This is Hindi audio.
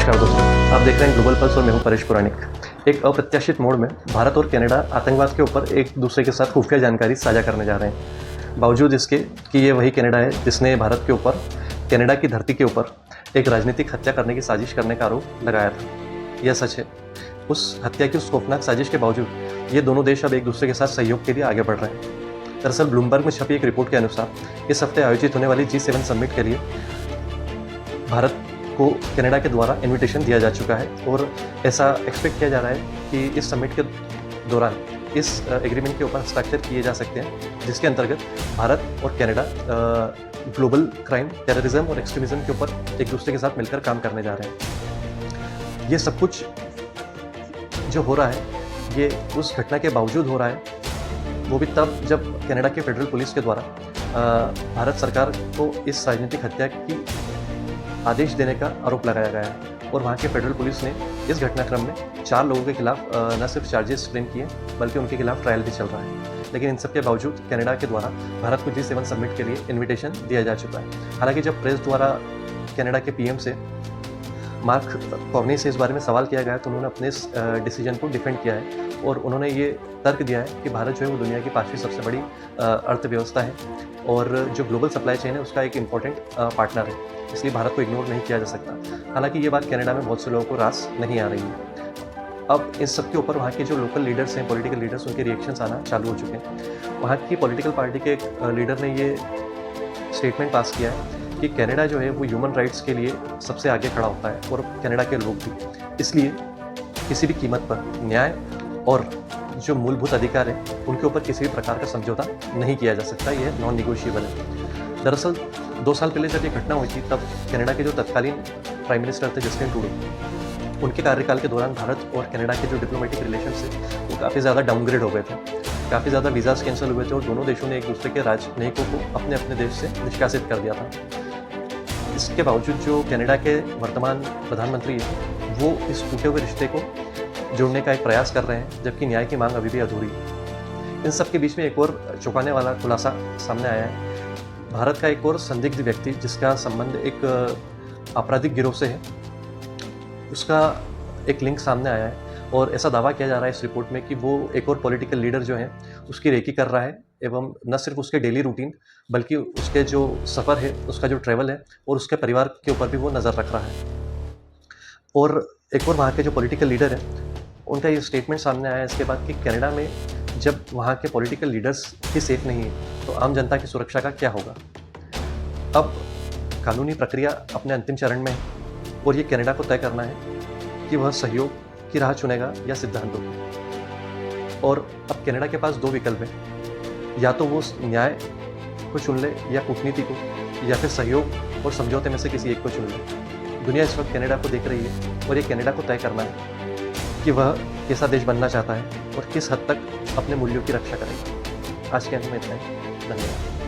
नमस्कार दोस्तों, आप देख रहे हैं ग्लोबल पल्स और मैं हूं परेश पुराणिक। एक अप्रत्याशित मोड़ में भारत और कनाडा आतंकवाद के ऊपर एक दूसरे के साथ खुफिया जानकारी साझा करने जा रहे हैं। बावजूद इसके कि ये वही कनाडा है जिसने भारत के ऊपर, कनाडा की धरती के ऊपर एक राजनीतिक हत्या करने की साजिश करने का आरोप लगाया था। यह सच है। उस हत्या की उस खौफनाक साजिश के बावजूद ये दोनों देश अब एक दूसरे के साथ सहयोग के लिए आगे बढ़ रहे हैं। दरअसल ब्लूमबर्ग में छपी एक रिपोर्ट के अनुसार इस हफ्ते आयोजित होने वाली G7 समिट के लिए भारत को कनाडा के द्वारा इनविटेशन दिया जा चुका है और ऐसा एक्सपेक्ट किया जा रहा है कि इस समिट के दौरान इस एग्रीमेंट के ऊपर हस्ताक्षर किए जा सकते हैं, जिसके अंतर्गत भारत और कनाडा ग्लोबल क्राइम, टेररिज्म और एक्सट्रीमिज्म के ऊपर एक दूसरे के साथ मिलकर काम करने जा रहे हैं। ये सब कुछ जो हो रहा है ये उस घटना के बावजूद हो रहा है, वो भी तब जब कनाडा के फेडरल पुलिस के द्वारा भारत सरकार को इस राजनीतिक हत्या की आदेश देने का आरोप लगाया गया है और वहाँ के फेडरल पुलिस ने इस घटनाक्रम में 4 लोगों के खिलाफ न सिर्फ चार्जेस फ्रेम किए बल्कि उनके खिलाफ ट्रायल भी चल रहा है। लेकिन इन सब के बावजूद कनाडा के द्वारा भारत को G7 समिट के लिए इनविटेशन दिया जा चुका है। हालांकि जब प्रेस द्वारा कनाडा के PM से मार्क कार्नी से इस बारे में सवाल किया गया तो उन्होंने अपने इस डिसीजन को डिफेंड किया है और उन्होंने ये तर्क दिया है कि भारत जो है वो दुनिया की 5वीं सबसे बड़ी अर्थव्यवस्था है और जो ग्लोबल सप्लाई चेन है उसका एक इम्पॉर्टेंट पार्टनर है, इसलिए भारत को इग्नोर नहीं किया जा सकता। हालांकि ये बात कनाडा में बहुत से लोगों को रास नहीं आ रही है। अब इस सब के ऊपर वहाँ के जो लोकल लीडर्स हैं, पॉलिटिकल लीडर्स, उनके रिएक्शंस आना चालू हो चुके हैं। वहाँ की पॉलिटिकल पार्टी के एक लीडर ने ये स्टेटमेंट पास किया है कि कनाडा जो है वो ह्यूमन राइट्स के लिए सबसे आगे खड़ा होता है और कनाडा के लोग भी, इसलिए किसी भी कीमत पर न्याय और जो मूलभूत अधिकार है उनके ऊपर किसी भी प्रकार का समझौता नहीं किया जा सकता, यह नॉन निगोशिएबल है। दरअसल 2 साल पहले जब ये घटना हुई थी तब कनाडा के जो तत्कालीन प्राइम मिनिस्टर थे जस्टिन ट्रूडो, उनके कार्यकाल के दौरान भारत और कनाडा के जो डिप्लोमेटिक रिलेशंस थे वो काफ़ी ज़्यादा डाउनग्रेड हो गए थे, काफ़ी ज़्यादा वीज़ास कैंसिल हुए थे और दोनों देशों ने एक दूसरे के राजनयिकों को अपने अपने देश से निष्कासित कर दिया था। इसके बावजूद जो कनाडा के वर्तमान प्रधानमंत्री हैं वो इस टूटे हुए रिश्ते को जोड़ने का एक प्रयास कर रहे हैं, जबकि न्याय की मांग अभी भी अधूरी है। इन सब के बीच में एक और चौंकाने वाला खुलासा सामने आया है। भारत का एक और संदिग्ध व्यक्ति जिसका संबंध एक आपराधिक गिरोह से है, उसका एक लिंक सामने आया है और ऐसा दावा किया जा रहा है इस रिपोर्ट में कि वो एक और पॉलिटिकल लीडर जो है उसकी रेकी कर रहा है एवं न सिर्फ उसके डेली रूटीन बल्कि उसके जो सफ़र है, उसका जो ट्रैवल है और उसके परिवार के ऊपर भी वो नज़र रख रहा है। और एक और वहाँ के जो पॉलिटिकल लीडर हैं उनका ये स्टेटमेंट सामने आया इसके बाद कि कनाडा में जब वहाँ के पॉलिटिकल लीडर्स ही सेफ नहीं है तो आम जनता की सुरक्षा का क्या होगा। अब कानूनी प्रक्रिया अपने अंतिम चरण में है और ये कनाडा को तय करना है कि वह सहयोग की राह चुनेगा या सिद्धांतों की। और अब कनाडा के पास 2 विकल्प हैं, या तो वो न्याय को चुन ले या कूटनीति को, या फिर सहयोग और समझौते में से किसी एक को चुन ले। दुनिया इस वक्त कनाडा को देख रही है और ये कनाडा को तय करना है कि वह कैसा देश बनना चाहता है और किस हद तक अपने मूल्यों की रक्षा करेगा। आज के अंत में इतना ही। धन्यवाद।